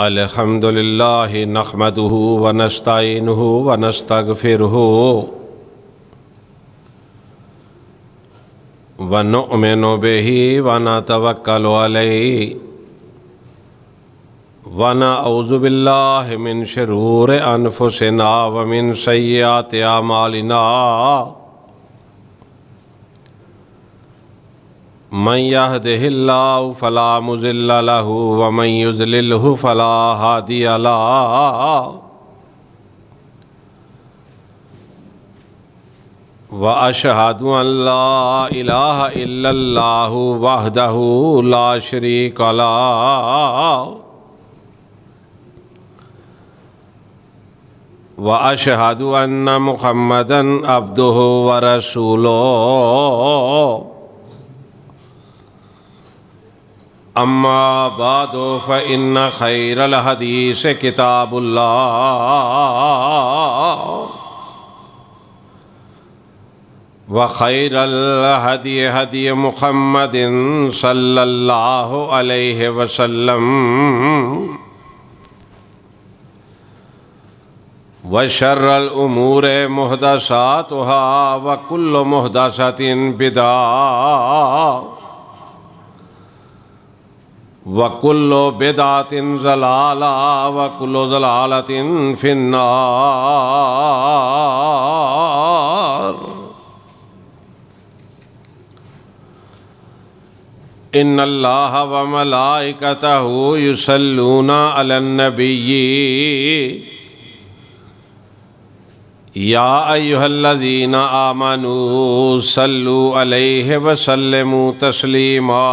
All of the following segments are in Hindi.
अल्हम्दुलिल्लाह नहमदुहु व नस्तईनुहु व नस्तगफिरुहु व नुअमिनु बिही व नतवक्कलु अलैहि व नऊज़ु बिल्लाहि मिन शुरूरि अनफुसिना व मिन सय्यिआति अमालिना मन यहदिहिल्लाहु फला मुज़िल्ल लहु व मन युज़लिलहु फला हादिय लहु व अशहदु अन ला इलाहा इल्लल्लाहु वहदहु ला शरीका लहु व अशहदु अन्न मुहम्मदन अब्दुहु व रसूलुहु अम्मा बादो फ़इन्न खैरल हदीस किताबुल्लाह व खैरल हदी हदी मुहम्मदिन सल्लल्लाहु अलैहि वसल्लम व शर्रल उमूर मुहदसातुहा व कुल्लु मुहदसतिन बिदअह वकुल्लो बिदातिन ज़लाला वकुल्लो ज़लालतिन फिन्नार। इन्नल्लाह व मलाइकतहु युसल्लूना अलन नबिय्यि या अय्युहल्लज़ीना आमनू सल्लू अलैहि व सल्लिमू तस्लीमा।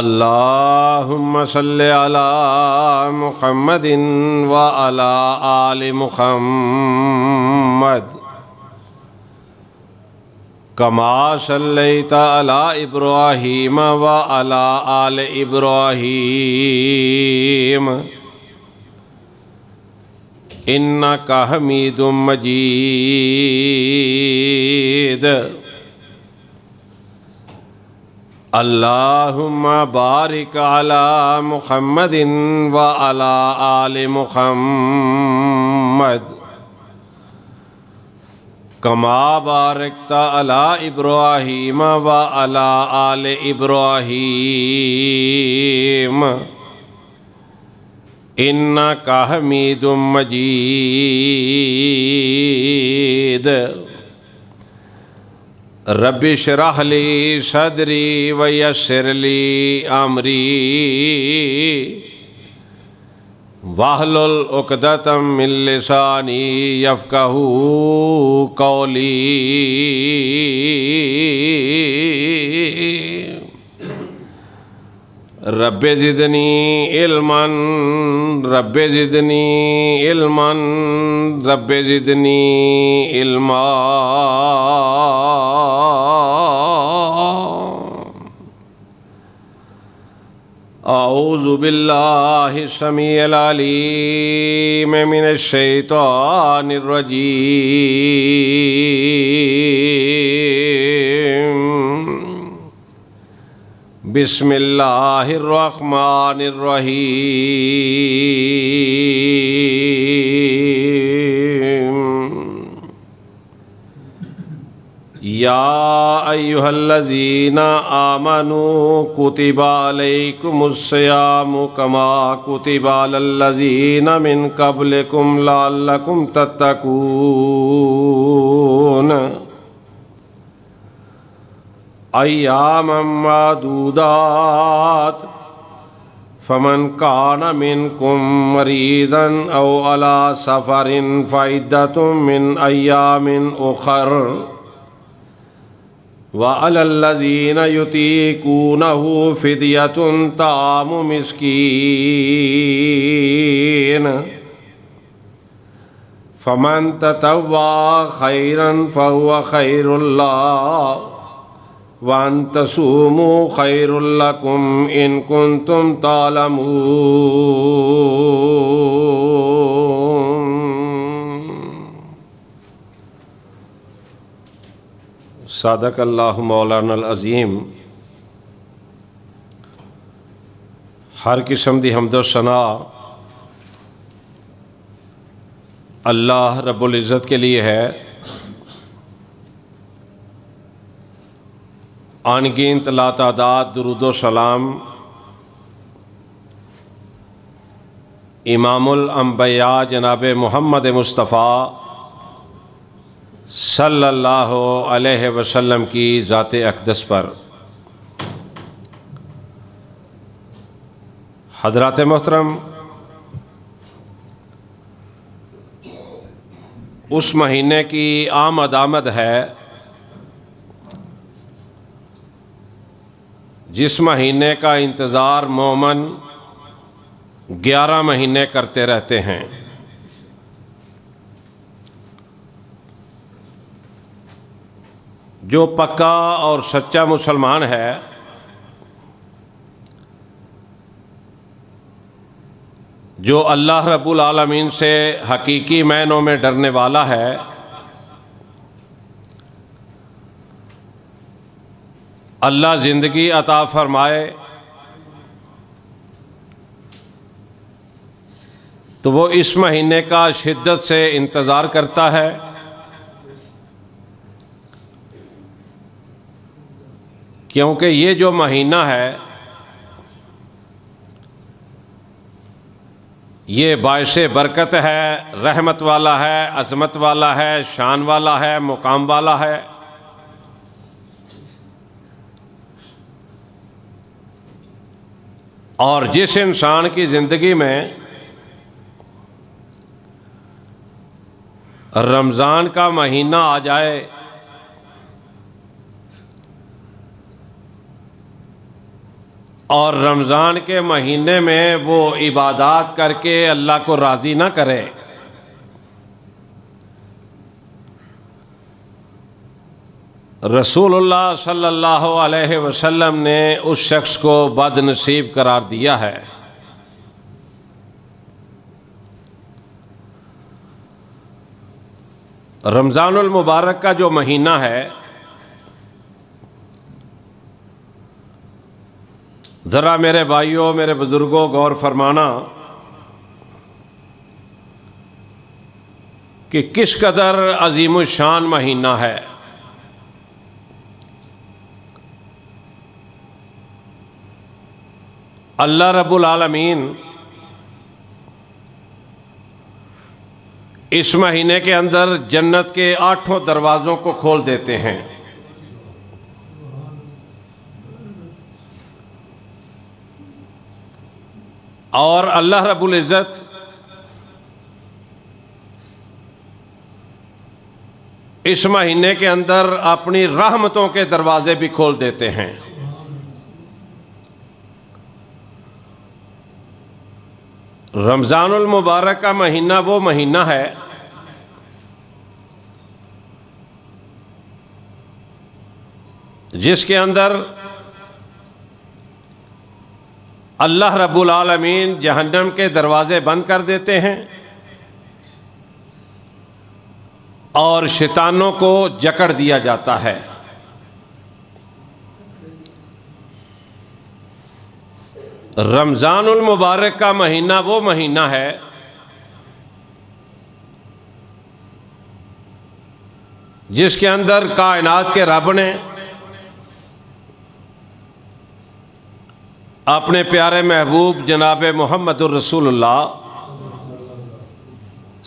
अल्लाहुम्मा सल्लि अला मुहम्मदिन व अला आलि मुहम्मद कमा सल्लैता अला इब्राहीम व अला आलि इब्राहीम इन्नका हमीदुम मजीद। अल्लाहुम्मा बारिक अला मुहम्मदिन व अला आलि मुहम्मद कमा बारकता अला इब्राहीम व अला आलि इब्राहीम इन्नका हमीदुम मजीद। रब्बि इश्रह ली सदरी व यस्सिर ली अमरी वाहलुल उक़दतम मिन लिसानी यफ़क़हू क़ौली। Rabbi ज़िदनी इल्मन rabbi ज़िदनी इल्मन rabbi ज़िदनी इल्मा। औज़ु बिल्लाहि समीइल अलीम मिनश शैतानिर रजीम। बिस्मिल्लाहिर रहमानिर रहीम। या अय्युहल्लज़ीना आमनू कुतिबा अलैकुमुस्सियामु कमा कुतिबा अलल्लज़ीना मिन क़ब्लिकुम लअल्लकुम तत्तकून। अय्यामम मादूदात फमन कान मिनकुम मरीदन औ अला सफरिन फ़इद्दतुम मिन अय्यामिन उखर व अलल्लज़ीना युतीकूनहु फ़िद्यतुन तामु मिस्कीन फमन ततव्वा खैरन फ़हुव खैरुल लहु व अन तसूमू खैरुल लकुम इन कुंतुम तालमून। सदक़ल्लाहु मौलानल अज़ीम। हर किस्म दी हम्द व सना अल्लाह रब्बुल इज़्ज़त के लिए है। अनगिनत लातादाद दुरूद व सलाम इमामुल अंबिया जनाब मोहम्मद मुस्तफ़ा सल्लल्लाहु अलैहि वसल्लम की ज़ात अक़दस पर। हज़रात मोहतरम, उस महीने की आमद है जिस महीने का इंतज़ार मोमन 11 महीने करते रहते हैं। जो पक्का और सच्चा मुसलमान है जो अल्लाह रब्बुल आलमीन से हकीकी मायनों में डरने वाला है, अल्लाह ज़िंदगी अता फरमाए तो वो इस महीने का शिद्दत से इंतज़ार करता है। क्योंकि ये जो महीना है ये बाइसे बरकत है, रहमत वाला है, अज़मत वाला है, शान वाला है, मुकाम वाला है। और जिस इंसान की ज़िंदगी में रमज़ान का महीना आ जाए और रमज़ान के महीने में वो इबादत करके अल्लाह को राज़ी ना करे, रसूलुल्लाह सल्लल्लाहु अलैहि वसल्लम ने उस शख्स को बदनसीब करार दिया है। रमज़ानुल मुबारक का जो महीना है, ज़रा मेरे भाइयों, मेरे बुज़ुर्गों, गौर फरमाना कि किस कदर अज़ीम शान महीना है। अल्लाह रब्बुल आलमीन इस महीने के अंदर जन्नत के 8 दरवाज़ों को खोल देते हैं। और अल्लाह रब्बुल इज़्ज़त इस महीने के अंदर अपनी रहमतों के दरवाजे भी खोल देते हैं। रमज़ानुल मुबारक का महीना वो महीना है जिसके अंदर अल्लाह रब्बुल आलमीन जहन्नम के दरवाज़े बंद कर देते हैं और शैतानों को जकड़ दिया जाता है। रमज़ानुल मुबारक का महीना वो महीना है जिसके अंदर कायनात के रब ने अपने प्यारे महबूब जनाब मोहम्मदुर रसूलुल्लाह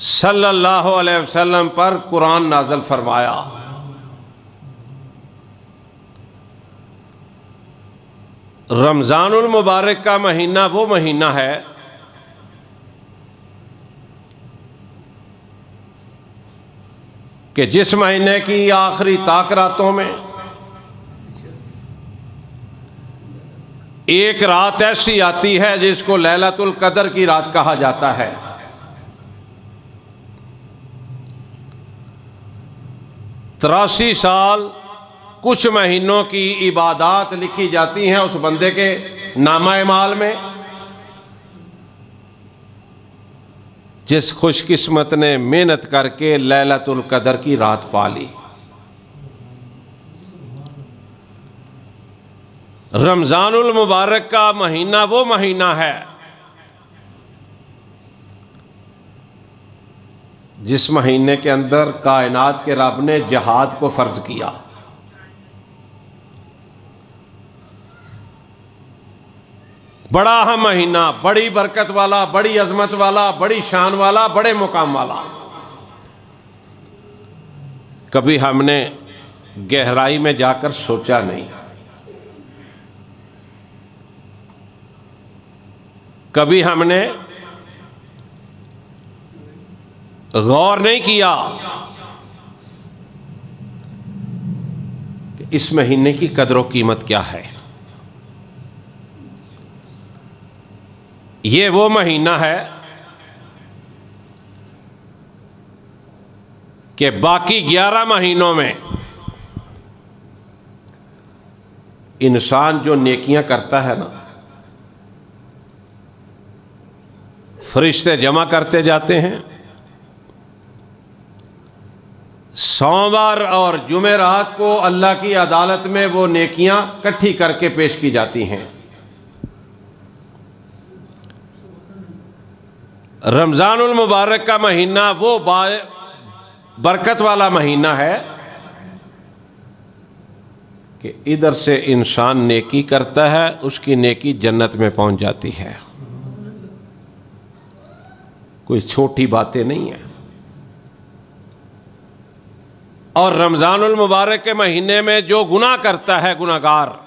सल्लल्लाहु अलैहि वसल्लम पर कुरान नाज़िल फरमाया। रमज़ानुल मुबारक का महीना वो महीना है कि जिस महीने की आखिरी ताक रातों में एक रात ऐसी आती है जिसको लैलतुल कदर की रात कहा जाता है। तिरासी साल कुछ महीनों की इबादत लिखी जाती हैं उस बंदे के नामा माल में, जिस खुशकिस्मत ने मेहनत करके लैलतुल कदर की रात पा ली। रमज़ानुल मुबारक का महीना वो महीना है जिस महीने के अंदर कायनात के रब ने जिहाद को फ़र्ज किया। बड़ा अहम महीना, बड़ी बरकत वाला, बड़ी अजमत वाला, बड़ी शान वाला, बड़े मुकाम वाला। कभी हमने गहराई में जाकर सोचा नहीं, कभी हमने गौर नहीं किया कि इस महीने की कदर व कीमत क्या है। ये वो महीना है कि बाकी 11 महीनों में इंसान जो नेकियां करता है ना, फरिश्ते जमा करते जाते हैं। सोमवार और जुमेरात को अल्लाह की अदालत में वो नेकियां इकट्ठी करके पेश की जाती हैं। रमज़ानुल मुबारक का महीना वो बरकत वाला महीना है कि इधर से इंसान नेकी करता है, उसकी नेकी जन्नत में पहुंच जाती है। कोई छोटी बातें नहीं है। और रमज़ानुल मुबारक के महीने में जो गुनाह करता है गुनाहगार,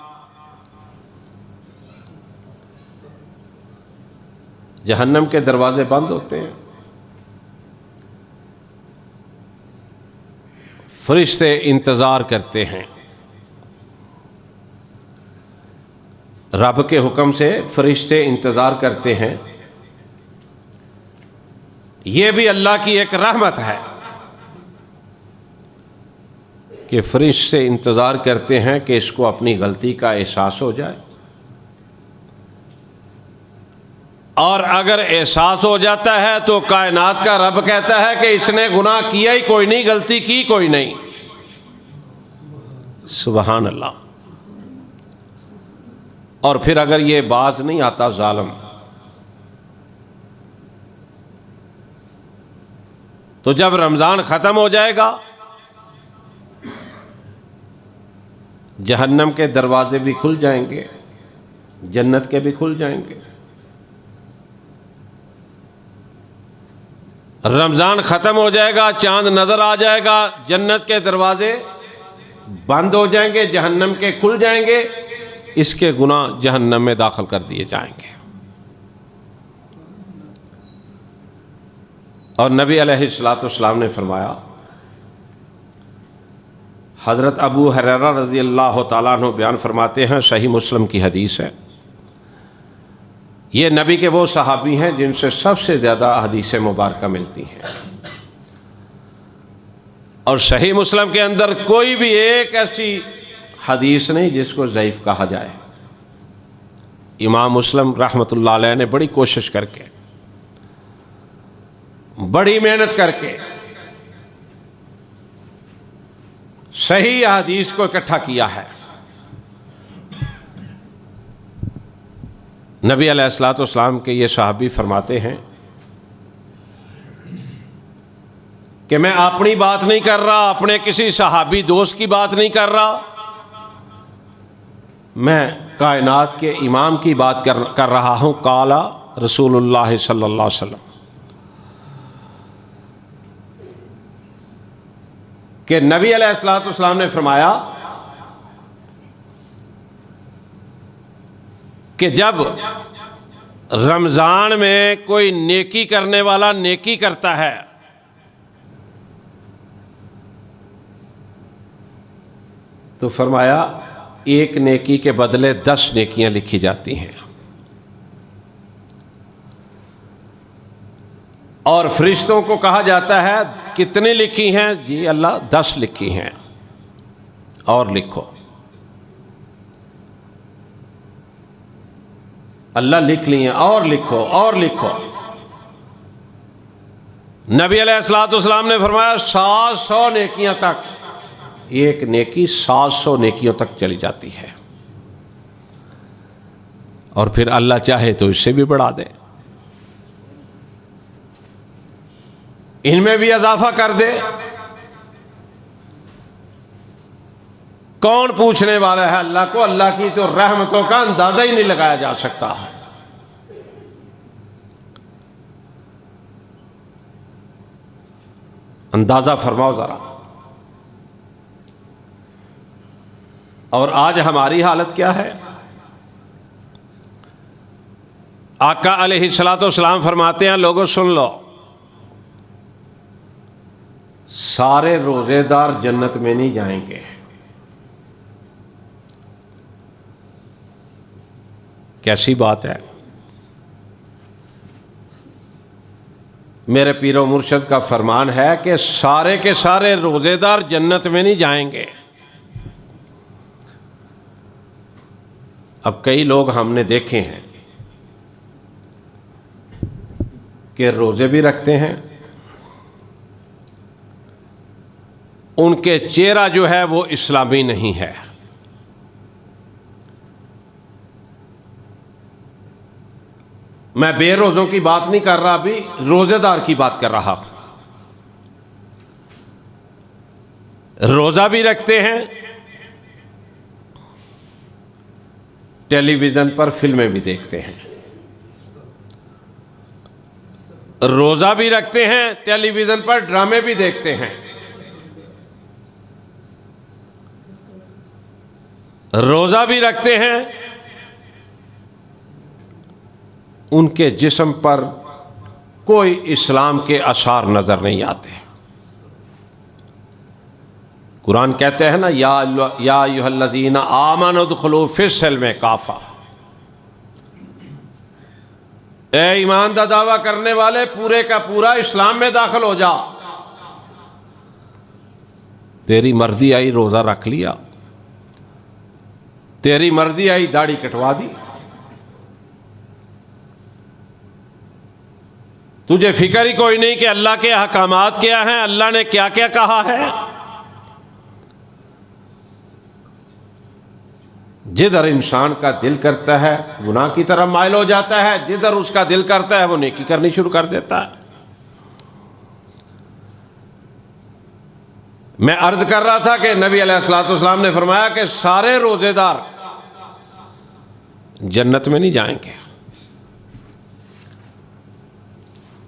जहन्नम के दरवाजे बंद होते हैं। फरिश्ते इंतज़ार करते हैं। रब के हुक्म से फरिश्ते इंतज़ार करते हैं। ये भी अल्लाह की एक रहमत है कि फरिश्ते इंतज़ार करते हैं कि इसको अपनी गलती का एहसास हो जाए, और अगर एहसास हो जाता है तो कायनात का रब कहता है कि इसने गुनाह किया ही कोई नहीं, गलती की कोई नहीं। सुबहान अल्लाह। और फिर अगर ये बाज नहीं आता जालिम, तो जब रमज़ान ख़त्म हो जाएगा, जहन्नम के दरवाजे भी खुल जाएंगे, जन्नत के भी खुल जाएंगे। रमज़ान ख़त्म हो जाएगा, चांद नज़र आ जाएगा, जन्नत के दरवाजे बंद हो जाएंगे, जहन्नम के खुल जाएंगे, इसके गुनाह जहन्नम में दाखिल कर दिए जाएंगे। और नबी अलैहिस्सलाम ने फरमाया, हज़रत अबू हुरैरा रज़ी अल्लाह तआला अन्हु बयान फरमाते हैं, सही मुस्लिम की हदीस है। ये नबी के वो सहाबी हैं जिनसे सबसे ज़्यादा हदीसें मुबारक मिलती हैं। और सही मुस्लिम के अंदर कोई भी एक ऐसी हदीस नहीं जिसको ज़ईफ़ कहा जाए। इमाम मुस्लिम रहमतुल्लाह अलैह ने बड़ी कोशिश करके, बड़ी मेहनत करके सही हदीस को इकट्ठा किया है। नबी अलैहिस्सलाम के ये सहाबी फरमाते हैं कि मैं अपनी बात नहीं कर रहा, अपने किसी सहाबी दोस्त की बात नहीं कर रहा, मैं कायनात के इमाम की बात कर रहा हूँ। काला रसूलुल्लाह सल्लल्लाहु अलैहि वसल्लम कि नबी अलैहिस्सलाम ने फरमाया कि जब रमज़ान में कोई नेकी करने वाला नेकी करता है तो फरमाया एक नेकी के बदले 10 नेकियां लिखी जाती हैं। और फरिश्तों को कहा जाता है कितनी लिखी हैं? जी अल्लाह 10 लिखी हैं, और लिखो। अल्लाह लिख ली हैं, और लिखो और लिखो। नबी अलैहिस्सलाम ने फरमाया 700 नेकियां तक, एक नेकी 700 नेकियों तक चली जाती है। और फिर अल्लाह चाहे तो इससे भी बढ़ा दे, इनमें भी इजाफा कर दे। कौन पूछने वाला है अल्लाह को? अल्लाह की तो रहमतों का अंदाजा ही नहीं लगाया जा सकता है। अंदाजा फरमाओ जरा। और आज हमारी हालत क्या है? आका अलैहिस्सलातु वस्सलाम फरमाते हैं, लोगों सुन लो, सारे रोजेदार जन्नत में नहीं जाएंगे। कैसी बात है? मेरे पीरो मुर्शद का फरमान है कि सारे के सारे रोजेदार जन्नत में नहीं जाएंगे। अब कई लोग हमने देखे हैं कि रोजे भी रखते हैं, उनके चेहरा जो है वो इस्लामी नहीं है। मैं बेरोज़ों की बात नहीं कर रहा, अभी रोज़ेदार की बात कर रहा हूं। रोज़ा भी रखते हैं, टेलीविज़न पर फिल्में भी देखते हैं। रोज़ा भी रखते हैं, टेलीविज़न पर ड्रामे भी देखते हैं। रोज़ा भी रखते हैं, उनके जिस्म पर कोई इस्लाम के आसार नजर नहीं आते। कुरान कहते हैं ना, या अय्युहल्लज़ीना आमनु उदखुलू फिस्सिल्म काफ़ा, ए ईमान का दावा करने वाले पूरे का पूरा इस्लाम में दाखिल हो जा। तेरी मर्जी आई रोज़ा रख लिया, तेरी मर्जी आई दाढ़ी कटवा दी, तुझे फिक्र ही कोई नहीं कि अल्लाह के अहकामात क्या हैं, अल्लाह ने क्या क्या कहा है। जिधर इंसान का दिल करता है गुनाह की तरफ माइल हो जाता है, जिधर उसका दिल करता है वो नेकी करनी शुरू कर देता है। मैं अर्ज कर रहा था कि नबी अलैहिस्सलातु वस्सलाम ने फरमाया कि सारे रोजेदार जन्नत में नहीं जाएंगे।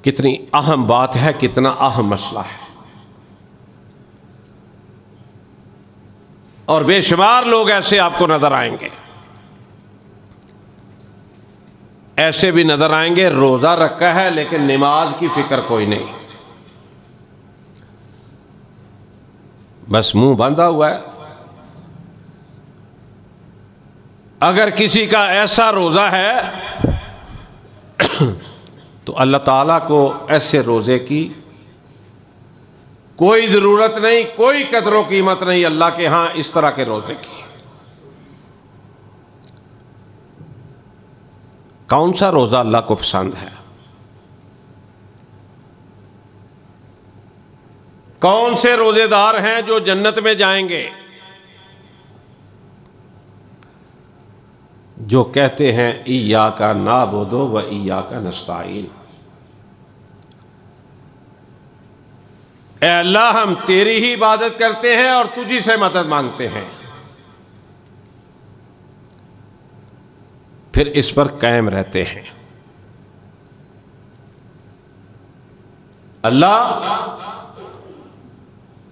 कितनी अहम बात है, कितना अहम मसला है। और बेशुमार लोग ऐसे आपको नजर आएंगे, ऐसे भी नजर आएंगे रोजा रखा है लेकिन नमाज की फिक्र कोई नहीं, बस मुंह बांधा हुआ है। अगर किसी का ऐसा रोजा है तो अल्लाह ताला को ऐसे रोजे की कोई ज़रूरत नहीं, कोई कदर कीमत नहीं अल्लाह के यहाँ इस तरह के रोजे की। कौन सा रोज़ा अल्लाह को पसंद है? कौन से रोजेदार हैं जो जन्नत में जाएंगे? जो कहते हैं इय्याका नअबुदु व इय्याका नस्तईन, ए अल्लाह हम तेरी ही इबादत करते हैं और तुझी से मदद मांगते हैं। फिर इस पर कायम रहते हैं। अल्लाह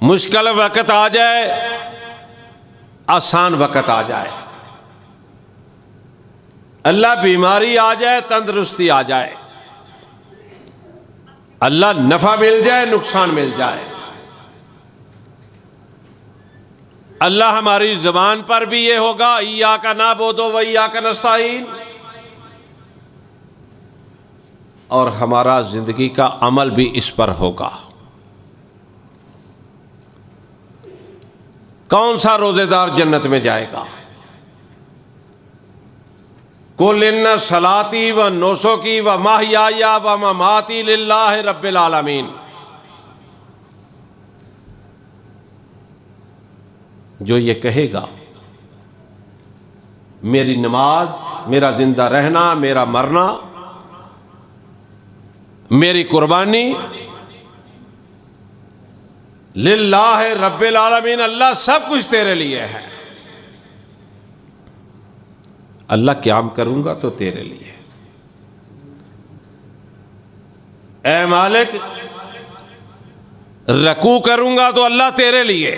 मुश्किल वक्त आ जाए, आसान वक्त आ जाए, अल्लाह बीमारी आ जाए, तंदुरुस्ती आ जाए, अल्लाह नफा मिल जाए, नुकसान मिल जाए, अल्लाह हमारी जुबान पर भी ये होगा इय्याका नअबुदु व इय्याका नस्तईन, और हमारा जिंदगी का अमल भी इस पर होगा। कौन सा रोजेदार जन्नत में जाएगा? कुल इन्ना सलाती व नुसुकी व महयाया व ममाती लिल्लाहि रब्बिल आलमीन। जो ये कहेगा मेरी नमाज, मेरा जिंदा रहना, मेरा मरना, मेरी कुर्बानी लिल्लाह रब्बिल आलमीन, अल्लाह सब कुछ तेरे लिए है। अल्लाह क़याम करूंगा तो तेरे लिए, ऐ मालिक रकू करूंगा तो अल्लाह तेरे लिए,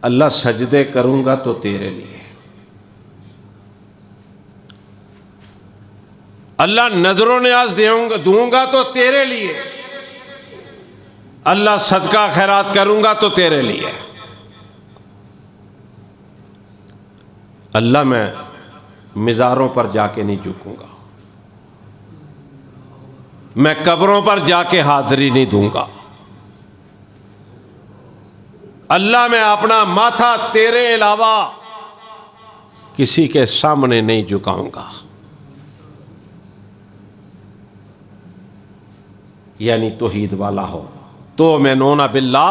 अल्लाह सजदे करूंगा तो तेरे लिए, अल्लाह नजरों न्याज दूंगा तो तेरे लिए, अल्लाह सदका खैरात करूंगा तो तेरे लिए। अल्लाह मैं मिज़ारों पर जाके नहीं झुकूंगा, मैं कब्रों पर जाके हाजिरी नहीं दूंगा। अल्लाह मैं अपना माथा तेरे अलावा किसी के सामने नहीं झुकाऊंगा। यानी तौहीद वाला हो तो मैं नोना बिल्ला,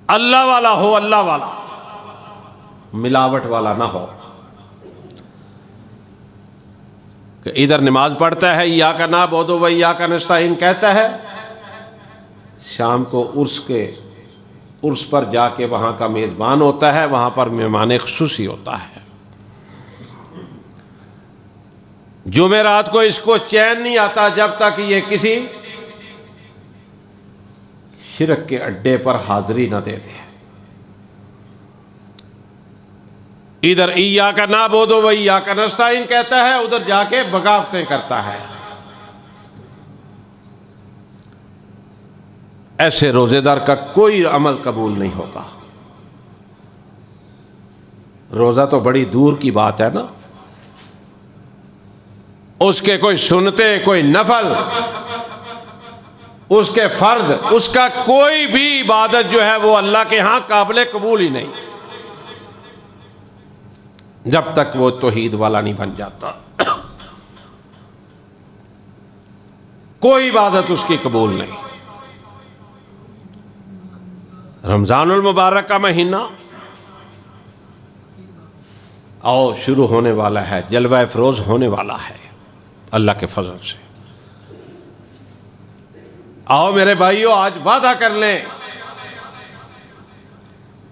अल्लाह वाला हो, अल्लाह वाला, मिलावट वाला ना हो। कि इधर नमाज पढ़ता है या का ना बोदो वही या का नस्ताइन कहता है, शाम को उर्स पर जाके वहाँ का मेज़बान होता है, वहाँ पर मेहमान खुसूसी होता है। जुमेरात को इसको चैन नहीं आता जब तक ये किसी शिरक के अड्डे पर हाजिरी ना दे दे। इधर ईया का ना बोदो वही या का नस्ताइन कहता है, उधर जाके बगावतें करता है। ऐसे रोजेदार का कोई अमल कबूल नहीं होगा। रोजा तो बड़ी दूर की बात है ना, उसके कोई सुनते, कोई नफल, उसके फर्ज, उसका कोई भी इबादत जो है वो अल्लाह के यहां काबिल कबूल ही नहीं, जब तक वो तौहीद वाला नहीं बन जाता। कोई इबादत उसकी कबूल नहीं। रमजानुल मुबारक का महीना आओ शुरू होने वाला है, जलवा अफरोज होने वाला है अल्लाह के फजल से। आओ मेरे भाइयों, आज वादा कर लें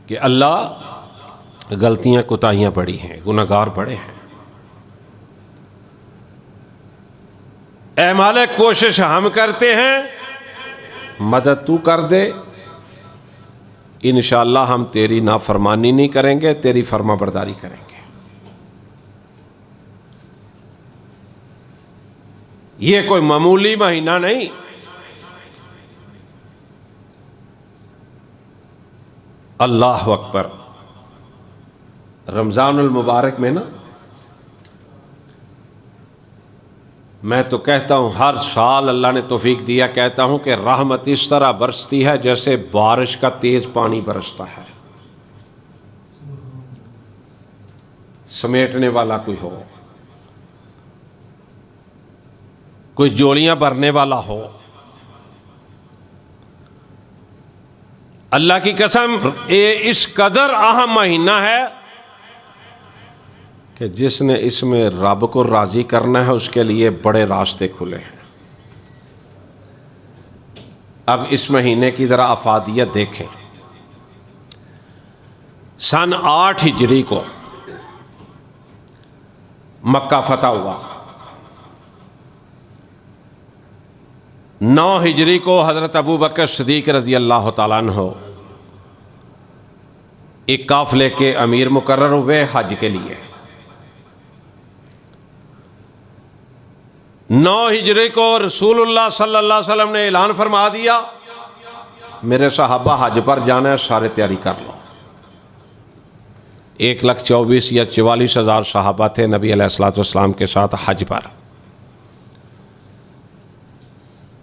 कि अल्लाह गलतियां कोताहियां बड़ी हैं, गुनाहगार बड़े हैं। ऐ मालिक कोशिश हम करते हैं, मदद तू कर दे। इंशाअल्लाह हम तेरी नाफरमानी नहीं करेंगे, तेरी फर्माबरदारी करेंगे। ये कोई मामूली महीना नहीं, अल्लाह अकबर। रमजानुल मुबारक में ना, मैं तो कहता हूँ हर साल अल्लाह ने तौफीक दिया, कहता हूँ कि रहमत इस तरह बरसती है जैसे बारिश का तेज पानी बरसता है। समेटने वाला कोई हो, कोई जोड़ियां भरने वाला हो। अल्लाह की कसम, ये इस कदर अहम महीना है कि जिसने इसमें रब को राजी करना है उसके लिए बड़े रास्ते खुले हैं। अब इस महीने की जरा अफादियत देखें। सन 8 हिजरी को मक्का फतह हुआ। 9 हिजरी को हज़रत अबू बकर सिद्दीक़ रज़ी अल्लाह ताला अन्हु एक काफ़िले के अमीर मुकर्रर हुए हज के लिए। 9 हिजरी को रसूलुल्लाह सल्लल्लाहु अलैहि वसल्लम ने ऐलान फरमा दिया, मेरे सहाबा हज पर जाना है, सारे तैयारी कर लो। 1,24,000 या 44,000 सहाबा थे नबी अलैहिस्सलाम के साथ हज पर।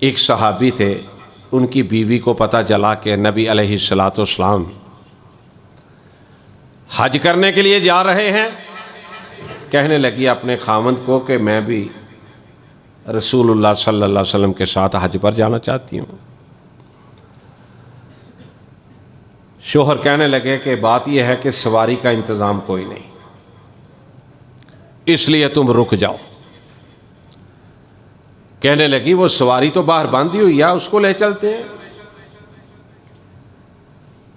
एक सहाबी थे, उनकी बीवी को पता चला कि नबी अलैहिस्सलाम हज करने के लिए जा रहे हैं। कहने लगी अपने खामंद को कि मैं भी रसूलुल्लाह सल्लल्लाहु अलैहि वसल्लम के साथ हज पर जाना चाहती हूँ। शोहर कहने लगे कि बात यह है कि सवारी का इंतज़ाम कोई नहीं, इसलिए तुम रुक जाओ। कहने लगी वो सवारी तो बाहर बांधी हुई है, उसको ले चलते हैं।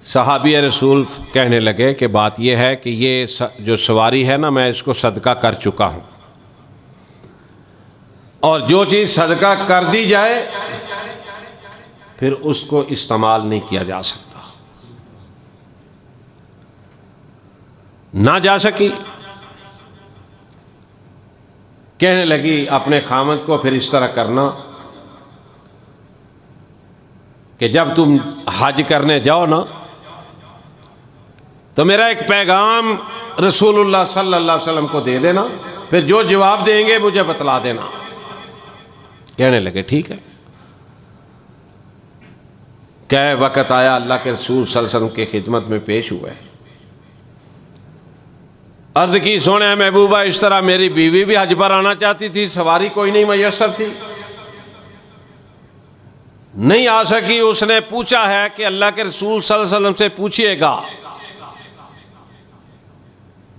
सहाबी रसूल कहने लगे कि बात यह है कि ये जो सवारी है ना, मैं इसको सदका कर चुका हूँ, और जो चीज़ सदका कर दी जाए फिर उसको इस्तेमाल नहीं किया जा सकता। ना जा सकी। कहने लगी अपने खामद को फिर इस तरह करना कि जब तुम हज करने जाओ ना, तो मेरा एक पैगाम रसूलुल्लाह सल्लल्लाहु अलैहि वसल्लम को दे देना, फिर जो जवाब देंगे मुझे बतला देना। कहने लगे ठीक है। क्या वक़्त आया, अल्लाह के रसूल सल्लल्लाहु अलैहि वसल्लम की खिदमत में पेश हुए। अर्ज़ की सोने महबूबा, इस तरह मेरी बीवी भी हज पर आना चाहती थी, सवारी कोई नहीं मैसर थी, नहीं आ सकी। उसने पूछा है कि अल्लाह के रसूल सल्लल्लाहु अलैहि वसल्लम से पूछिएगा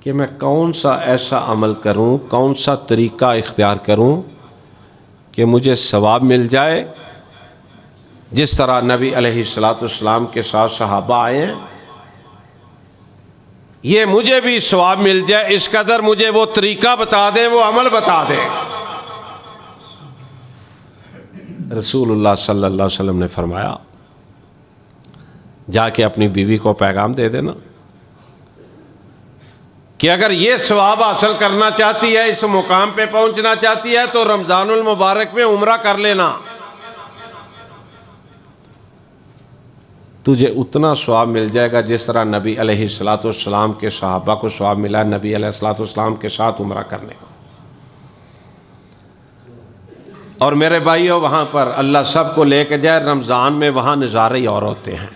कि मैं कौन सा ऐसा अमल करूं, कौन सा तरीका इख्तियार करूं कि मुझे सवाब मिल जाए, जिस तरह नबी अलैहिस्सलातु वस्सलाम के साथ सहाबा आए हैं, ये मुझे भी सवाब मिल जाए। इस कदर मुझे वो तरीका बता दें, वो अमल बता दें। रसूलुल्लाह सल्लल्लाहु अलैहि वसल्लम ने फरमाया, जाके अपनी बीवी को पैगाम दे देना कि अगर ये सवाब हासिल करना चाहती है, इस मुकाम पे पहुंचना चाहती है, तो रमज़ानुल मुबारक में उम्रा कर लेना, तुझे उतना सवाब मिल जाएगा जिस तरह नबी अलैहिस्सलातु वस्सलाम के सहाबा को सवाब मिला नबी अलैहिस्सलातु वस्सलाम के साथ उम्रा करने का। और मेरे भाइयों, वहाँ पर अल्लाह सबको लेके जाए। रमज़ान में वहाँ नज़ारे और होते हैं।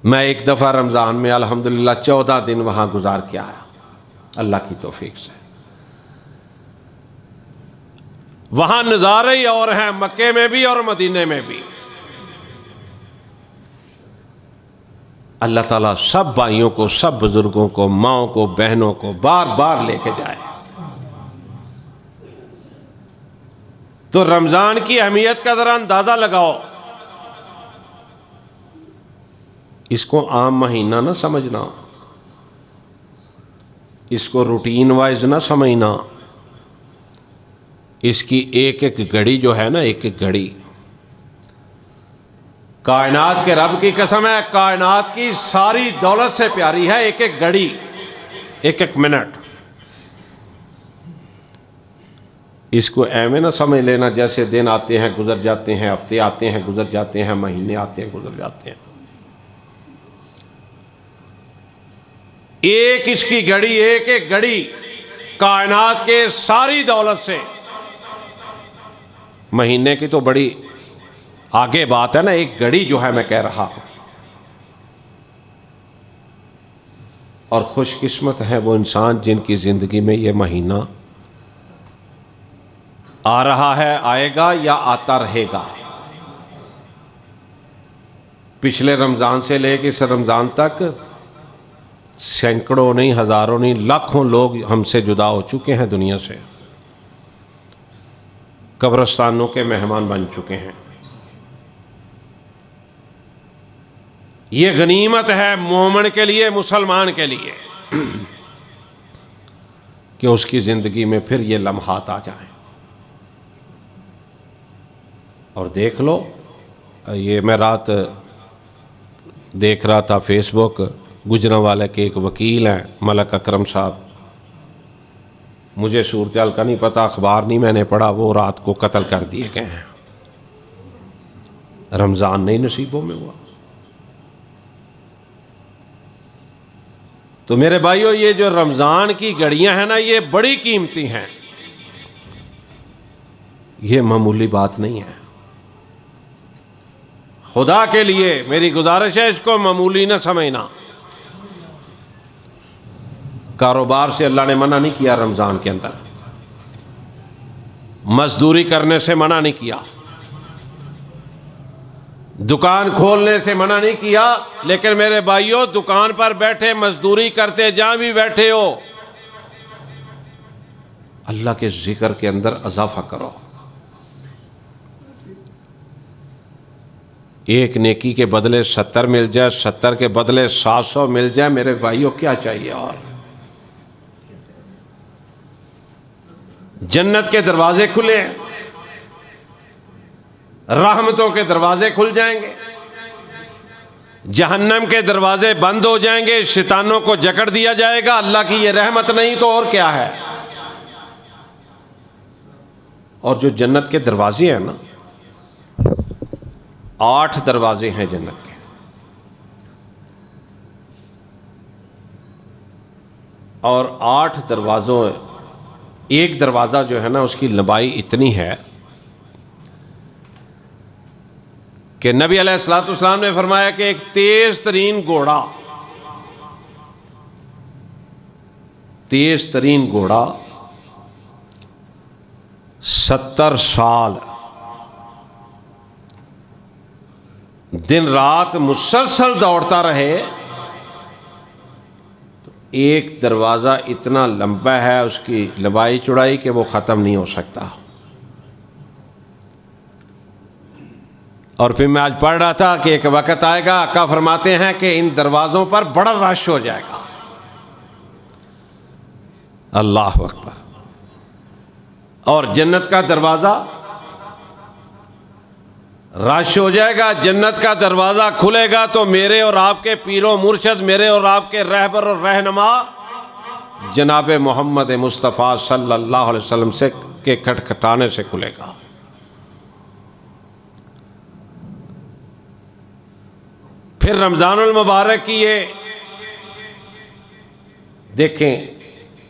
मैं एक दफ़ा रमज़ान में अल्हम्दुलिल्लाह 14 दिन वहाँ गुजार के आया, अल्लाह की तौफीक से। वहाँ नज़ारे ही और हैं, मक्के में भी और मदीने में भी। अल्लाह ताला सब भाइयों को, सब बुजुर्गों को, माओं को, बहनों को बार बार लेके जाए। तो रमज़ान की अहमियत का ज़रा अंदाज़ा लगाओ। इसको आम महीना ना समझना, इसको रूटीन वाइज ना समझना। इसकी एक एक घड़ी जो है ना, एक एक घड़ी, कायनात के रब की कसम है, कायनात की सारी दौलत से प्यारी है एक एक घड़ी, एक एक मिनट। इसको ऐਵੇਂ ना समझ लेना जैसे दिन आते हैं गुजर जाते हैं, हफ्ते आते हैं गुजर जाते हैं, महीने आते हैं गुजर जाते हैं। एक इसकी घड़ी, एक एक घड़ी कायनात के सारी दौलत से। महीने की तो बड़ी आगे बात है ना, एक घड़ी जो है मैं कह रहा हूं। और खुशकिस्मत है वो इंसान जिनकी जिंदगी में ये महीना आ रहा है, आएगा या आता रहेगा। पिछले रमज़ान से लेकर इस रमज़ान तक सैकड़ों नहीं, हज़ारों नहीं, लाखों लोग हमसे जुदा हो चुके हैं दुनिया से, कब्रिस्तानों के मेहमान बन चुके हैं। ये गनीमत है मोमिन के लिए, मुसलमान के लिए, कि उसकी ज़िंदगी में फिर ये लम्हात आ जाएं। और देख लो, ये मैं रात देख रहा था फेसबुक, गुजरांवाला के एक वकील हैं मलक अकरम साहब, मुझे सूरत-ए-हाल का नहीं पता, अखबार नहीं मैंने पढ़ा, वो रात को कत्ल कर दिए गए हैं। रमज़ान नहीं नसीबों में हुआ। तो मेरे भाइयों, ये जो रमज़ान की घड़ियां हैं ना, ये बड़ी कीमती हैं, ये मामूली बात नहीं है। खुदा के लिए मेरी गुजारिश है, इसको मामूली ना समझना। कारोबार से अल्लाह ने मना नहीं किया, रमज़ान के अंदर मजदूरी करने से मना नहीं किया, दुकान खोलने से मना नहीं किया, लेकिन मेरे भाइयों दुकान पर बैठे मजदूरी करते जहां भी बैठे हो, अल्लाह के जिक्र के अंदर इजाफा करो। एक नेकी के बदले 70 मिल जाए, 70 के बदले 700 मिल जाए, मेरे भाइयों क्या चाहिए और। जन्नत के दरवाजे खुले हैं, रहमतों के दरवाजे खुल जाएंगे, जहन्नम के दरवाजे बंद हो जाएंगे, शैतानों को जकड़ दिया जाएगा। अल्लाह की ये रहमत नहीं तो और क्या है। और जो जन्नत के दरवाजे हैं ना, 8 दरवाजे हैं जन्नत के। और 8 दरवाजों, एक दरवाज़ा जो है ना उसकी लंबाई इतनी है कि नबी अलैहिस्सलाम ने फरमाया कि एक तेज तरीन घोड़ा 70 साल दिन रात मुसलसल दौड़ता रहे, तो एक दरवाज़ा इतना लंबा है, उसकी लंबाई चौड़ाई कि वो ख़त्म नहीं हो सकता। और फिर मैं आज पढ़ रहा था कि एक वक़्त आएगा, आका फरमाते हैं कि इन दरवाज़ों पर बड़ा रश हो जाएगा। अल्लाह अकबर। और जन्नत का दरवाज़ा रश हो जाएगा, जन्नत का दरवाज़ा खुलेगा तो मेरे और आपके पीरो मुर्शद, मेरे और आपके रहबर और रहनुमा जनाब मोहम्मद मुस्तफ़ा सल्लल्लाहु अलैहि वसल्लम से के खटखटाने से खुलेगा। फिर रमज़ानुल मुबारक की ये देखें,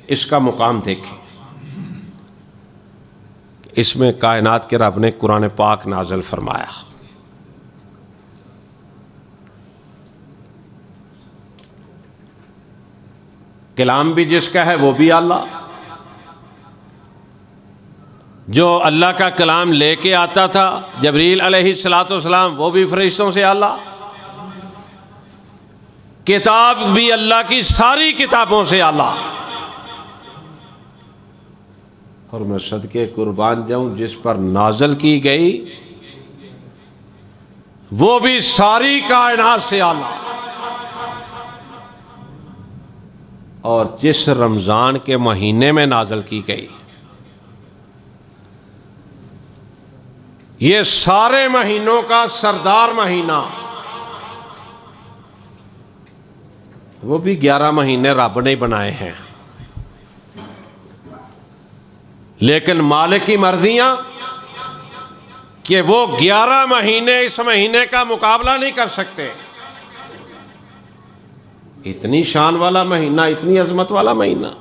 इसका मुकाम देखें, इसमें कायनात के रब ने कुरान पाक नाज़िल फरमाया। कलाम भी जिसका है वो भी अल्लाह, जो अल्लाह का कलाम लेके आता था जबरील अलैहिस्सलातु वस्सलाम, वो भी फरिश्तों से अल्लाह। किताब भी अल्लाह की सारी किताबों से अल्लाह। और मैं सदके कुर्बान जाऊं, जिस पर नाज़िल की गई वो भी सारी कायनात से आला। और जिस रमज़ान के महीने में नाज़िल की गई, ये सारे महीनों का सरदार महीना, वो भी 11 महीने रब ने बनाए हैं, लेकिन मालिक की मर्जियां कि वो 11 महीने इस महीने का मुकाबला नहीं कर सकते। इतनी शान वाला महीना, इतनी अजमत वाला महीना,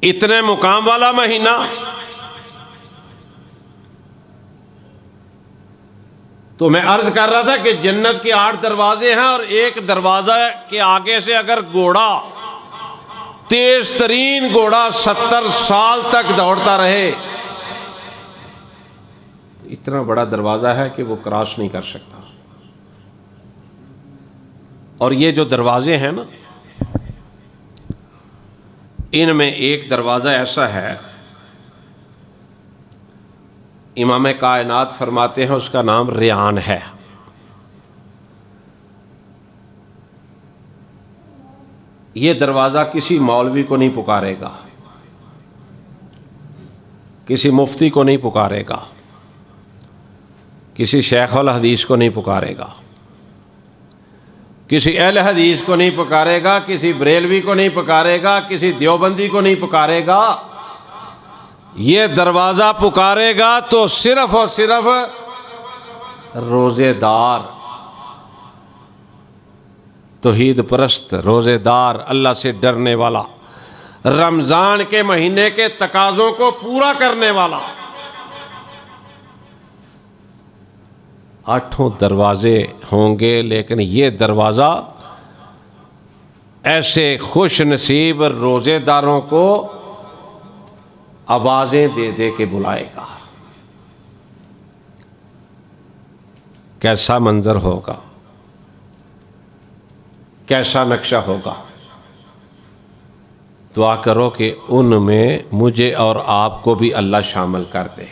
इतने मुकाम वाला महीना। तो मैं अर्ज कर रहा था कि जन्नत के 8 दरवाजे हैं और एक दरवाजा के आगे से अगर घोड़ा, तेज तरीन घोड़ा 70 साल तक दौड़ता रहे, तो इतना बड़ा दरवाजा है कि वो क्रॉस नहीं कर सकता। और ये जो दरवाजे हैं ना, इनमें एक दरवाजा ऐसा है, इमाम कायनात फरमाते हैं उसका नाम रियान है। ये दरवाज़ा किसी मौलवी को नहीं पुकारेगा, किसी मुफ्ती को नहीं पुकारेगा, किसी शेख अल हदीस को नहीं पुकारेगा, किसी अहल हदीस को नहीं पुकारेगा, किसी बरेलवी को नहीं पुकारेगा, किसी देवबंदी को नहीं पुकारेगा। ये दरवाज़ा पुकारेगा तो सिर्फ और सिर्फ रोज़ेदार, तौहीद परस्त, रोज़ेदार, अल्लाह से डरने वाला, रमज़ान के महीने के तकाज़ों को पूरा करने वाला। 8 दरवाजे होंगे, लेकिन ये दरवाज़ा ऐसे खुश नसीब रोज़ेदारों को आवाज़ें दे दे के बुलाएगा। कैसा मंजर होगा, कैसा नक्शा होगा। दुआ करो कि उनमें मुझे और आपको भी अल्लाह शामिल कर दे।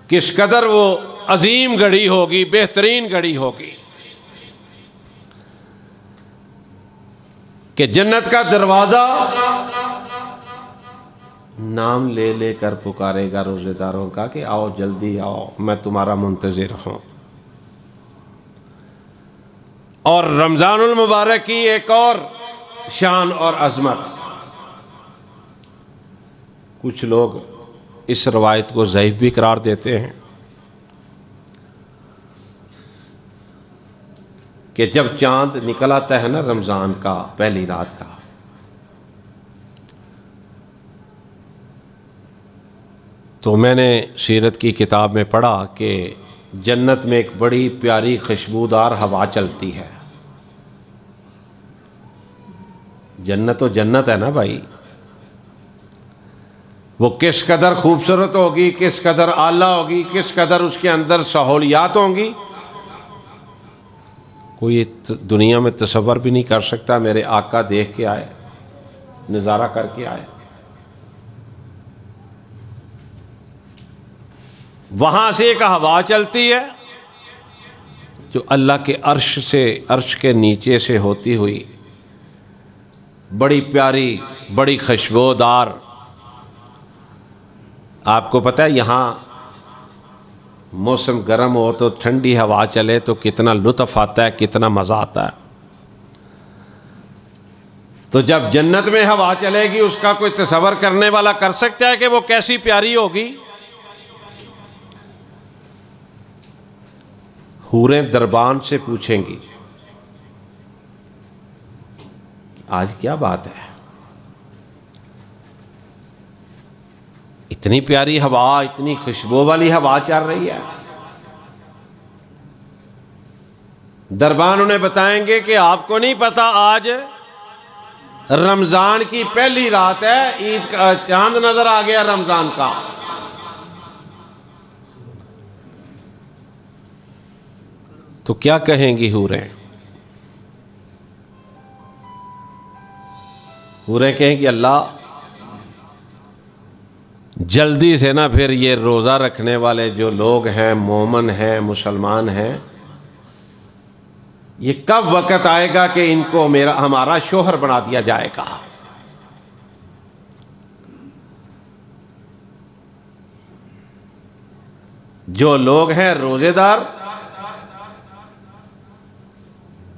किस कदर वो अजीम घड़ी होगी, बेहतरीन घड़ी होगी कि जन्नत का दरवाज़ा नाम ले लेकर पुकारेगा रोज़ेदारों का कि आओ जल्दी आओ, मैं तुम्हारा मुंतज़िर हूँ। और रमज़ानुल मुबारक की एक और शान और अज़मत, कुछ लोग इस रवायत को ज़ईफ़ भी करार देते हैं कि जब चाँद निकल आता है ना रमज़ान का पहली रात का, तो मैंने सीरत की किताब में पढ़ा कि जन्नत में एक बड़ी प्यारी खुशबूदार हवा चलती है। जन्नत तो जन्नत है ना भाई, वो किस कदर खूबसूरत होगी, किस कदर आला होगी, किस कदर उसके अंदर सहूलियात होंगी, कोई दुनिया में तसव्वुर भी नहीं कर सकता। मेरे आका देख के आए, नज़ारा करके आए। वहाँ से एक हवा चलती है जो अल्लाह के अर्श से, अर्श के नीचे से होती हुई बड़ी प्यारी, बड़ी खुशबूदार। आपको पता है यहाँ मौसम गर्म हो तो ठंडी हवा चले तो कितना लुत्फ़ आता है, कितना मज़ा आता है। तो जब जन्नत में हवा चलेगी उसका कोई तसव्वुर करने वाला कर सकता है कि वो कैसी प्यारी होगी। हूरें दरबान से पूछेंगी आज क्या बात है, इतनी प्यारी हवा, इतनी खुशबू वाली हवा चल रही है। दरबान उन्हें बताएंगे कि आपको नहीं पता आज रमजान की पहली रात है, ईद का चांद नजर आ गया रमजान का। तो क्या कहेंगी हूरें? हूरें कहेंगी अल्लाह जल्दी से ना फिर ये रोज़ा रखने वाले जो लोग हैं, मोमन हैं, मुसलमान हैं, ये कब वक़्त आएगा कि इनको हमारा शोहर बना दिया जाएगा। जो लोग हैं रोज़ेदार,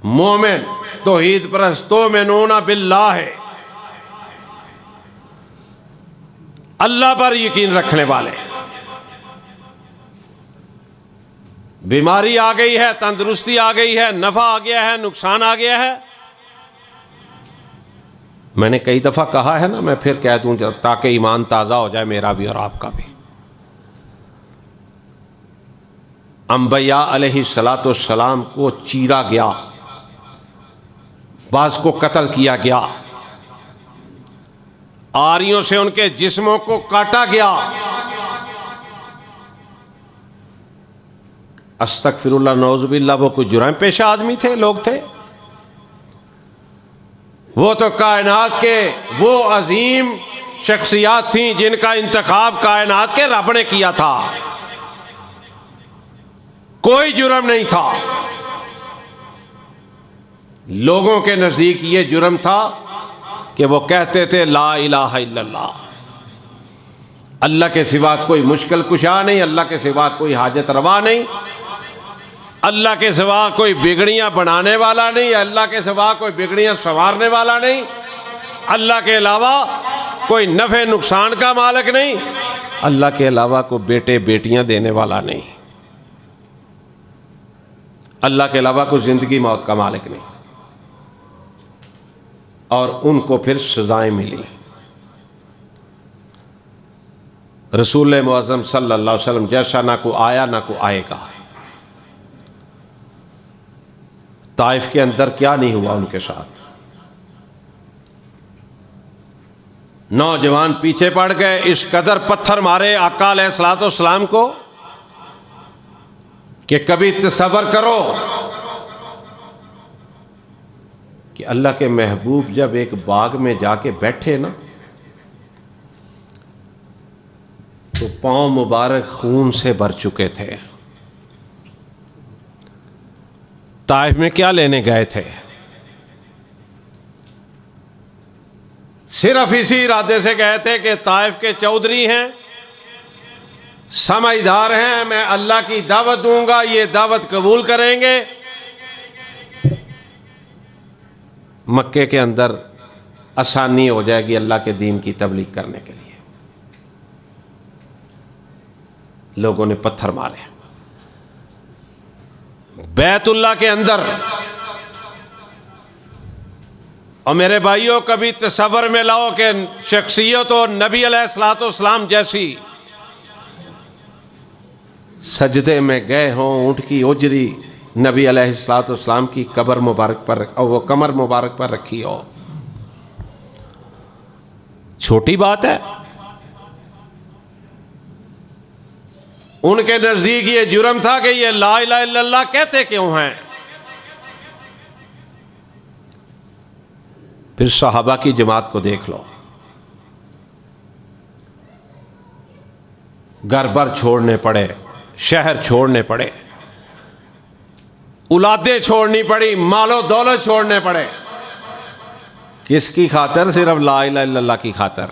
मोमिन, तौहीद परस्त, तोमिनूना बिल्लाह है, अल्लाह पर यकीन रखने वाले। बीमारी आ गई है, तंदुरुस्ती आ गई है, नफा आ गया है, नुकसान आ गया है। मैंने कई दफा कहा है ना, मैं फिर कह दूं ताकि ईमान ताज़ा हो जाए मेरा भी और आपका भी। अंबिया अलैहिस्सलाम को चीरा गया, बाज़ को कत्ल किया गया, आरियों से उनके जिस्मों को काटा गया। अस्तगफिरुल्लाह नौजुबिल्लाह, वो कोई जुर्म पेशा आदमी थे, लोग थे। वो तो कायनात के वो अजीम शख्सियात थी जिनका इंतखाब कायनात के रब ने किया था। कोई जुर्म नहीं था। लोगों के नजदीक ये जुर्म था कि वो कहते थे ला इलाहा इल्लल्लाह, अल्लाह के सिवा कोई मुश्किल कुशा नहीं, अल्लाह के सिवा कोई हाजत रवा नहीं, अल्लाह के सिवा कोई बिगड़ियां बनाने वाला नहीं, अल्लाह के सिवा कोई बिगड़ियां संवारने वाला नहीं, अल्लाह के अलावा कोई नफ़े नुकसान का मालिक नहीं, अल्लाह के अलावा कोई बेटे बेटियां देने वाला नहीं, अल्लाह के अलावा कोई ज़िंदगी मौत का मालिक नहीं। और उनको फिर सजाएं मिली। रसूल मुअज़्ज़म सल्लल्लाहु अलैहि वसल्लम जैसा ना को आया ना को आएगा। ताइफ के अंदर क्या नहीं हुआ उनके साथ। नौजवान पीछे पड़ गए, इस कदर पत्थर मारे आका अलैहिस्सलातु वस्सलाम को कि कभी तसव्वुर करो कि अल्लाह के महबूब जब एक बाग में जाके बैठे ना, तो पांव मुबारक खून से भर चुके थे। ताइफ में क्या लेने गए थे? सिर्फ इसी इरादे से गए थे कि ताइफ के चौधरी हैं, समझदार हैं, मैं अल्लाह की दावत दूंगा, ये दावत कबूल करेंगे। मक्के के अंदर आसानी हो जाएगी अल्लाह के दीन की तबलीग करने के लिए। लोगों ने पत्थर मारे। बैतुल्लाह के अंदर, और मेरे भाइयों कभी तसव्वुर में लाओ कि शख्सियत और नबी अलैहिस्सलाम जैसी सजदे में गए हों, ऊँट की ओजरी नबी अलैहिस्सलाम की कब्र मुबारक पर और वो कमर मुबारक पर रखी हो। छोटी बात है? उनके नजदीक ये जुर्म था कि ये ला इलाहा इल्लल्लाह कहते क्यों हैं। फिर सहाबा की जमात को देख लो, घर बार छोड़ने पड़े, शहर छोड़ने पड़े, औलादें छोड़नी पड़ी, मालो दौलत छोड़ने पड़े। किसकी खातर? सिर्फ ला इलाहा इल्लल्लाह की खातर,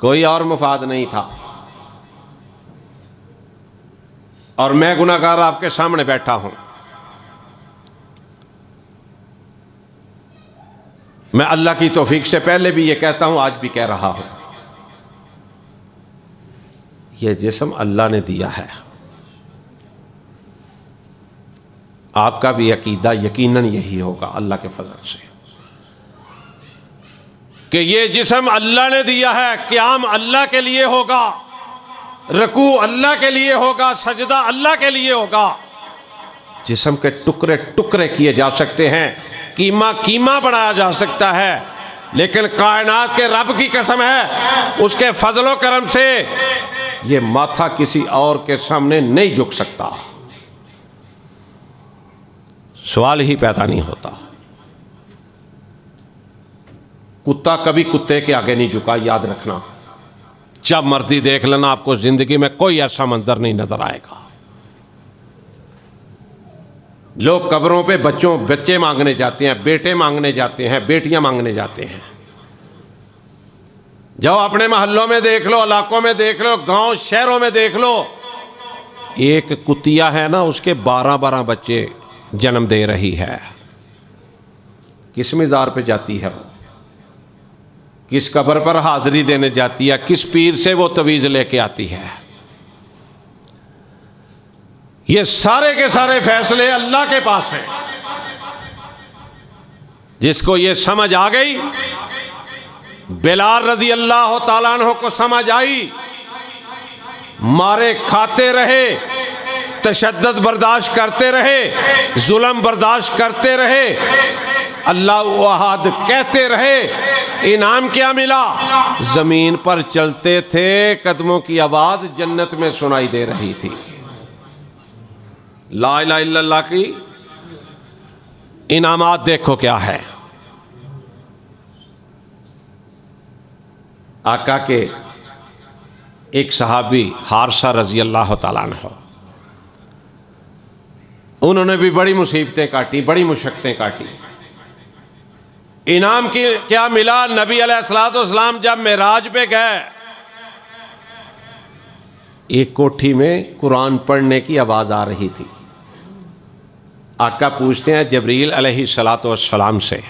कोई और मुफाद नहीं था। और मैं गुनाहगार आपके सामने बैठा हूं। मैं अल्लाह की तौफीक से पहले भी ये कहता हूं, आज भी कह रहा हूं, ये जिस्म अल्लाह ने दिया है। आपका भी अकीदा यकीनन यही होगा अल्लाह के फजल से कि ये जिस्म अल्लाह ने दिया है, क़याम अल्लाह के लिए होगा, रकू अल्लाह के लिए होगा, सजदा अल्लाह के लिए होगा। जिस्म के टुकड़े टुकड़े किए जा सकते हैं, कीमा कीमा बनाया जा सकता है, लेकिन कायनात के रब की कसम है, उसके फजलो करम से ये माथा किसी और के सामने नहीं झुक सकता। सवाल ही पैदा नहीं होता। कुत्ता कभी कुत्ते के आगे नहीं झुका, याद रखना। जब मर्जी देख लेना, आपको जिंदगी में कोई ऐसा मंजर नहीं नजर आएगा। लोग कब्रों पे बच्चे मांगने जाते हैं, बेटे मांगने जाते हैं, बेटियां मांगने जाते हैं। जाओ अपने मोहल्लों में देख लो, इलाकों में देख लो, गांव शहरों में देख लो। एक कुतिया है ना, उसके 12-12 बच्चे जन्म दे रही है। किस मिज़ार पे जाती है वो? किस कब्र पर हाजिरी देने जाती है? किस पीर से वो तवीज़ लेके आती है? ये सारे के सारे फैसले अल्लाह के पास हैं। जिसको ये समझ आ गई, बिलाल रज़ी अल्लाह ताला अन्हु को समझ आई, मारे खाते रहे, तशद्दुद बर्दाश्त करते रहे, जुल्म बर्दाश्त करते रहे, अल्लाह वहाद कहते रहे। इनाम क्या मिला? जमीन पर चलते थे, कदमों की आवाज जन्नत में सुनाई दे रही थी। ला इलाहा इल्लल्लाह की इनामात देखो क्या है। आका के एक सहाबी हारसा रजी अल्लाह ताला अन्हु, उन्होंने भी बड़ी मुसीबतें काटी, बड़ी मुशक्क़तें काटी। इनाम की क्या मिला? नबी अलैहिस्सलाम जब मेराज पे गए, एक कोठी में कुरान पढ़ने की आवाज़ आ रही थी। आका पूछते हैं जबरील अलैहिस्सलाम से,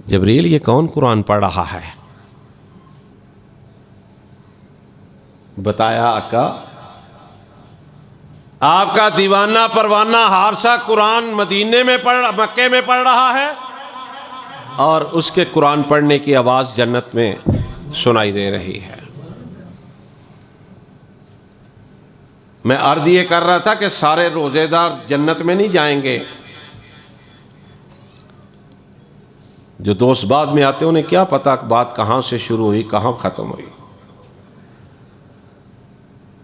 जबरील ये कौन कुरान पढ़ रहा है? बताया आका, आपका दीवाना परवाना हारसा कुरान मदीने में मक्के में पढ़ रहा है, और उसके कुरान पढ़ने की आवाज़ जन्नत में सुनाई दे रही है। मैं अर्ज ये कर रहा था कि सारे रोज़ेदार जन्नत में नहीं जाएंगे। जो दोस्त बाद में आते उन्हें क्या पता बात कहाँ से शुरू हुई, कहाँ ख़त्म हुई।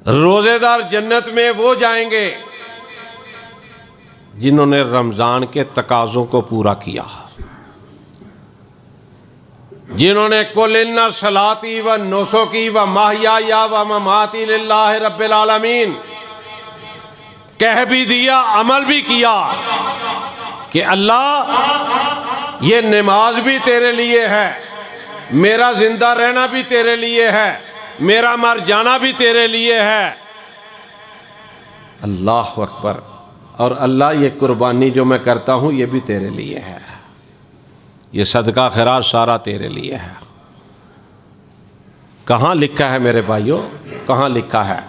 रोजेदार जन्नत में वो जाएंगे जिन्होंने रमजान के तकाज़ों को पूरा किया, जिन्होंने कुल इन्ना सलाती व नुसुकी व महयाया व ममाती लिल्लाहि रब्बिल आलमीन कह भी दिया, अमल भी किया कि अल्लाह ये नमाज भी तेरे लिए है, मेरा जिंदा रहना भी तेरे लिए है, मेरा मर जाना भी तेरे लिए है। अल्लाह अकबर। और अल्लाह ये कुर्बानी जो मैं करता हूँ ये भी तेरे लिए है, ये सदका खैरात सारा तेरे लिए है। कहाँ लिखा है मेरे भाइयों, कहाँ लिखा है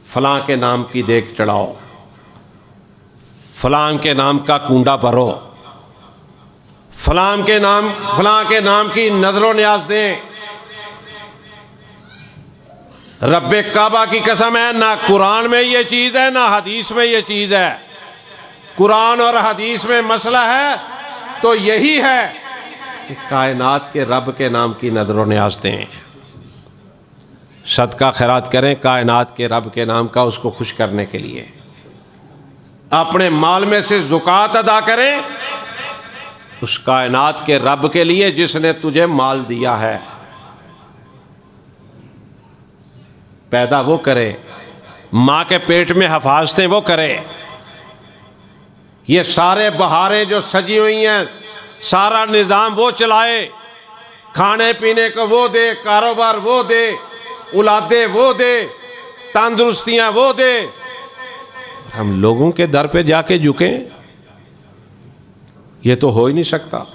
फलां के नाम की देख चढ़ाओ, फलां के नाम का कूंडा भरो, फलां के नाम की नजरों न्याज दें। रब्बे काबा की कसम है, ना कुरान में ये चीज़ है ना हदीस में ये चीज़ है। कुरान और हदीस में मसला है तो यही है कि कायनात के रब के नाम की नजरों न्याज दें, सदका खैरात करें कायनात के रब के नाम का, उसको खुश करने के लिए अपने माल में से ज़ुकात अदा करें उस कायनात के रब के लिए जिसने तुझे माल दिया है। पैदा वो करे, माँ के पेट में हफाजतें वो करे, ये सारे बहारें जो सजी हुई हैं सारा निज़ाम वो चलाए, खाने पीने को वो दे, कारोबार वो दे, औलादे वो दे, तंदुरुस्तियाँ वो दे। हम लोगों के दर पे जाके झुकें, ये तो हो ही नहीं सकता।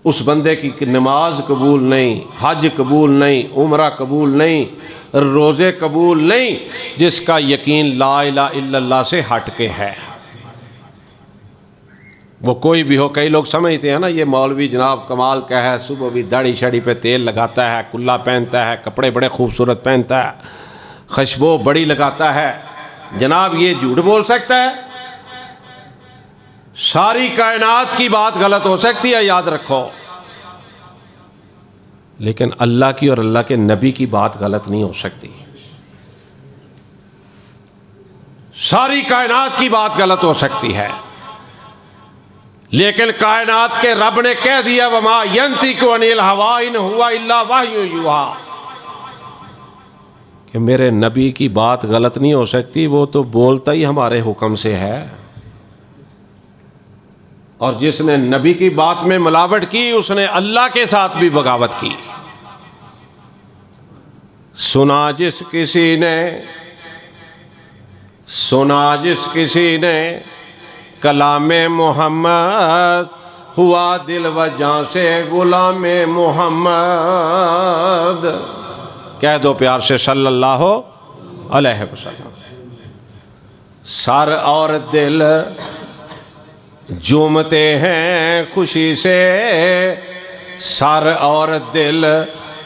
उस बंदे की नमाज कबूल नहीं, हज कबूल नहीं, उम्रा कबूल नहीं, रोज़े कबूल नहीं, जिसका यकीन ला इलाहा इल्लल्लाह से हट के है। वो कोई भी हो, कई लोग समझते हैं ना ये मौलवी जनाब कमाल का है, सुबह भी दाढ़ी शाड़ी पे तेल लगाता है, कुल्ला पहनता है, कपड़े बड़े खूबसूरत पहनता है, खुशबू बड़ी लगाता है, जनाब ये झूठ बोल सकता है? सारी कायनात की बात गलत हो सकती है, याद रखो, लेकिन अल्लाह की और अल्लाह के नबी की बात गलत नहीं हो सकती। सारी कायनात की बात गलत हो सकती है, लेकिन कायनात के रब ने कह दिया वमा यंतिकु अनिल हवा इन हुवा इल्ला वहयु युहा, कि मेरे नबी की बात गलत नहीं हो सकती, वो तो बोलता ही हमारे हुक्म से है। और जिसने नबी की बात में मिलावट की उसने अल्लाह के साथ भी बगावत की। सुना जिस किसी ने कलामे मोहम्मद, हुआ दिल वजह से गुलामे मोहम्मद। कह दो प्यार से सल्लल्लाहु अलैहि वसल्लम। सर और दिल झूमते हैं खुशी से, सर और दिल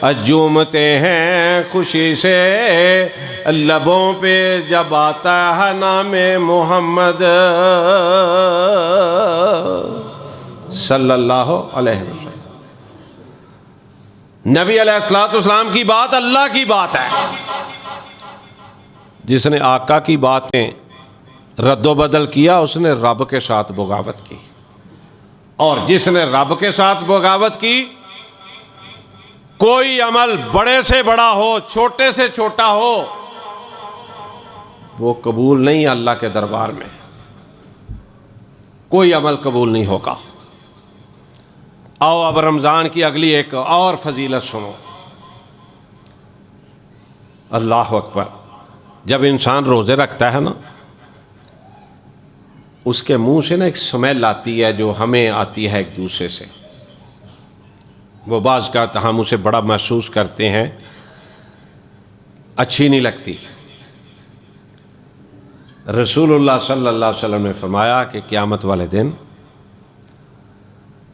झूमते हैं खुशी से, लबों पे जब आता है नामे मोहम्मद सल्लल्लाहु अलैहि वसल्लम। नबी अलैहिस्सलाम की बात अल्लाह की बात है। जिसने आका की बातें रद्दोबदल किया उसने रब के साथ बगावत की, और जिसने रब के साथ बगावत की, कोई अमल बड़े से बड़ा हो छोटे से छोटा हो, वो कबूल नहीं। अल्लाह के दरबार में कोई अमल कबूल नहीं होगा। आओ अब रमज़ान की अगली एक और फजीलत सुनो। अल्लाह अकबर। जब इंसान रोज़े रखता है ना, उसके मुंह से ना एक स्मेल आती है जो हमें आती है एक दूसरे से। वो बाज़ का हम उसे बड़ा महसूस करते हैं, अच्छी नहीं लगती। रसूलुल्लाह सल्लल्लाहु अलैहि वसल्लम ने फरमाया कि क़यामत वाले दिन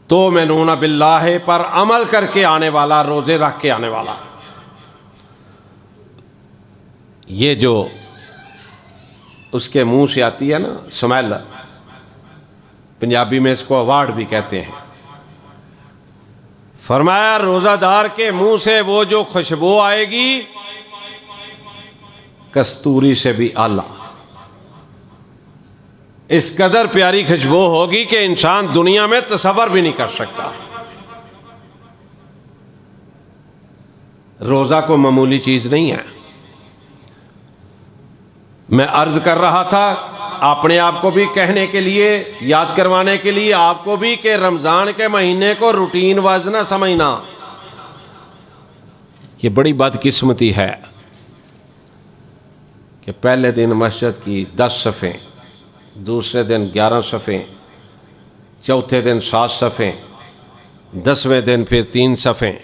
तो मेनूना बिल्लाह पर अमल करके आने वाला, रोज़े रख के आने वाला, ये जो उसके मुंह से आती है ना स्मेल, पंजाबी में इसको अवार्ड भी कहते हैं। फरमाया रोज़ादार के मुंह से वो जो खुशबू आएगी कस्तूरी से भी आला। इस कदर प्यारी खुशबू होगी कि इंसान दुनिया में तसव्वुर भी नहीं कर सकता। रोज़ा को मामूली चीज़ नहीं है। मैं अर्ज कर रहा था अपने आप को भी कहने के लिए, याद करवाने के लिए आपको भी, कि रमज़ान के महीने को रूटीन वाइज ना समझना। ये बड़ी बदकिस्मती है कि पहले दिन मस्जिद की 10 सफ़ें, दूसरे दिन 11 सफ़ें, चौथे दिन 7 सफ़ें, 10वें दिन फिर 3 सफ़ें।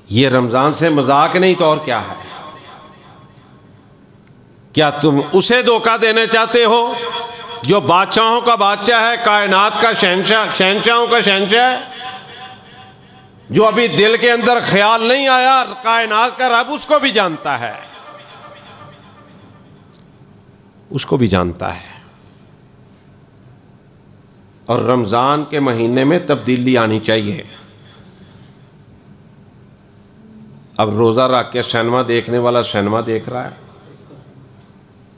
ये रमज़ान से मजाक नहीं तो और क्या है? क्या तुम उसे धोखा देने चाहते हो जो बादशाहों का बादशाह है, कायनात का शहंशाह, शहंशाहों का शहंशाह है, जो अभी दिल के अंदर ख्याल नहीं आया, कायनात का रब उसको भी जानता है, उसको भी जानता है। और रमज़ान के महीने में तब्दीली आनी चाहिए। अब रोज़ा रख के सिनेमा देखने वाला सिनेमा देख रहा है,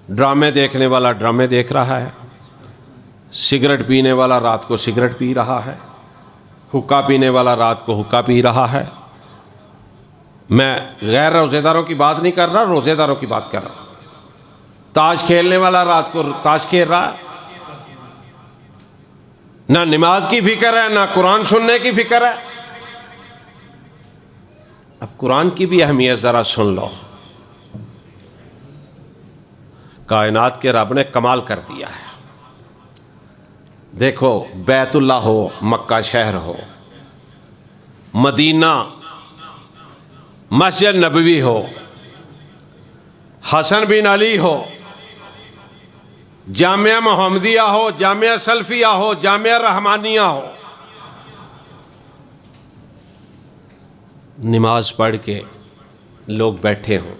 ड्रामे देखने वाला ड्रामे देख रहा है, सिगरेट पीने वाला रात को सिगरेट पी रहा है, हुक्का पीने वाला रात को हुक्का पी रहा है। मैं गैर रोज़ेदारों की बात नहीं कर रहा, रोज़ेदारों की बात कर रहा। ताश खेलने वाला रात को ताश खेल रहा है। ना नमाज की फिक्र है, ना कुरान सुनने की फिक्र है। अब कुरान की भी अहमियत ज़रा सुन लो। कायनात के रब ने कमाल कर दिया है। देखो, बैतुल्लाह हो, मक्का शहर हो, मदीना, मस्जिद नबवी हो, हसन बिन अली हो, जामिया मोहम्मदिया हो, जामिया सल्फिया हो, जामिया रहमानिया हो, नमाज पढ़ के लोग बैठे हों।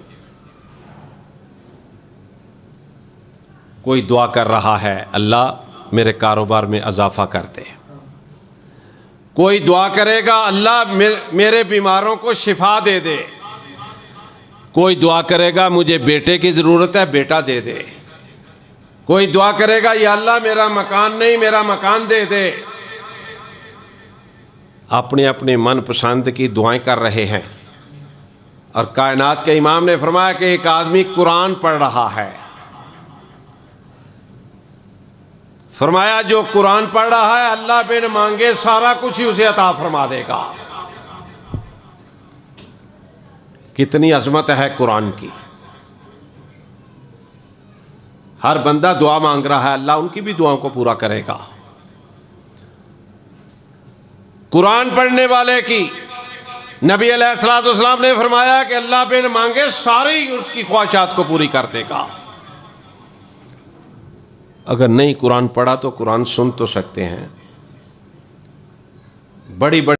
कोई दुआ कर रहा है, अल्लाह मेरे कारोबार में इजाफा कर दे। कोई दुआ करेगा, अल्लाह मेरे बीमारों को शिफा दे दे। कोई दुआ करेगा, मुझे बेटे की ज़रूरत है, बेटा दे दे। कोई दुआ करेगा, या अल्लाह मेरा मकान नहीं, मेरा मकान दे दे। अपने अपने मन पसंद की दुआएं कर रहे हैं। और कायनात के इमाम ने फरमाया कि एक आदमी कुरान पढ़ रहा है। फरमाया जो कुरान पढ़ रहा है, अल्लाह बिन मांगे सारा कुछ ही उसे अता फरमा देगा। कितनी अजमत है कुरान की। हर बंदा दुआ मांग रहा है, अल्लाह उनकी भी दुआओं को पूरा करेगा। कुरान पढ़ने वाले की नबी अलैहिस्सलाम ने फरमाया कि अल्लाह बिन मांगे सारी उसकी ख्वाहिशात को पूरी कर देगा। अगर नहीं कुरान पढ़ा तो कुरान सुन तो सकते हैं। बड़ी बड़ी